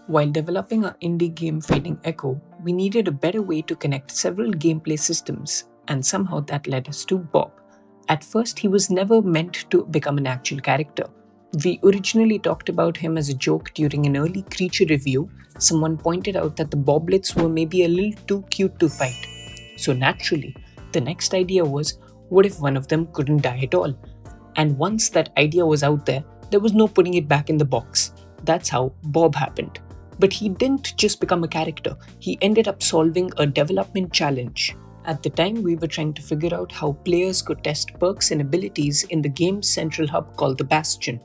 While developing our indie game Fading Echo, we needed a better way to connect several gameplay systems, and somehow that led us to Bob. At first, he was never meant to become an actual character. We originally talked about him as a joke during an early creature review. Someone pointed out that the Boblets were maybe a little too cute to fight. So naturally, the next idea was, what if one of them couldn't die at all? And once that idea was out there was no putting it back in the box. That's how Bob happened. But he didn't just become a character, he ended up solving a development challenge. At the time, we were trying to figure out how players could test perks and abilities in the game's central hub called the Bastion.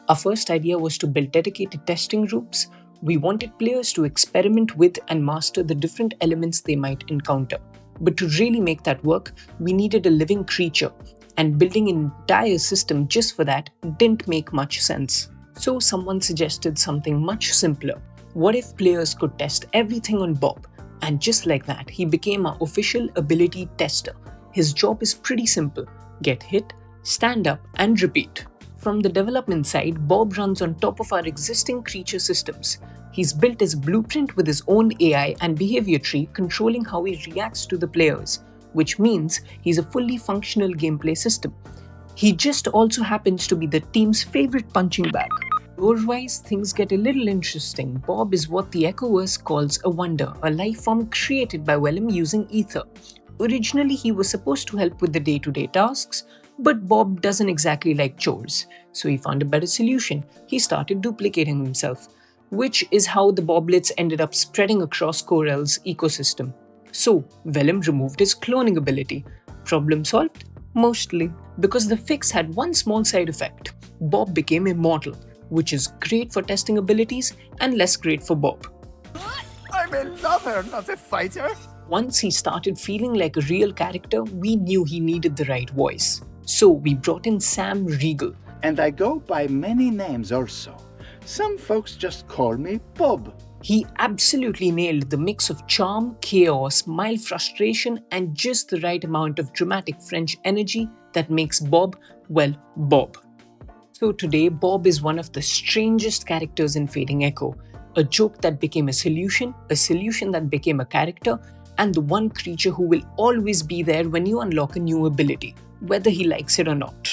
Our first idea was to build dedicated testing groups. We wanted players to experiment with and master the different elements they might encounter. But to really make that work, we needed a living creature, and building an entire system just for that didn't make much sense. So someone suggested something much simpler. What if players could test everything on Bob? And just like that, he became our official ability tester. His job is pretty simple: get hit, stand up, and repeat. From the development side, Bob runs on top of our existing creature systems. He's built his blueprint with his own AI and behavior tree controlling how he reacts to the players, which means he's a fully functional gameplay system. He just also happens to be the team's favorite punching bag. Lore-wise, things get a little interesting. Bob is what the Echoverse calls a wonder, a life form created by Vellum using ether. Originally, he was supposed to help with the day-to-day tasks, but Bob doesn't exactly like chores, so he found a better solution. He started duplicating himself, which is how the Boblets ended up spreading across Corel's ecosystem. So, Vellum removed his cloning ability. Problem solved? Mostly. Because the fix had one small side effect. Bob became immortal, which is great for testing abilities and less great for Bob. I'm a lover, not a fighter. Once he started feeling like a real character, we knew he needed the right voice. So we brought in Sam Riegel. And I go by many names also. Some folks just call me Bob. He absolutely nailed the mix of charm, chaos, mild frustration, and just the right amount of dramatic French energy that makes Bob, well, Bob. So today, Bob is one of the strangest characters in Fading Echo. A joke that became a solution that became a character, and the one creature who will always be there when you unlock a new ability, whether he likes it or not.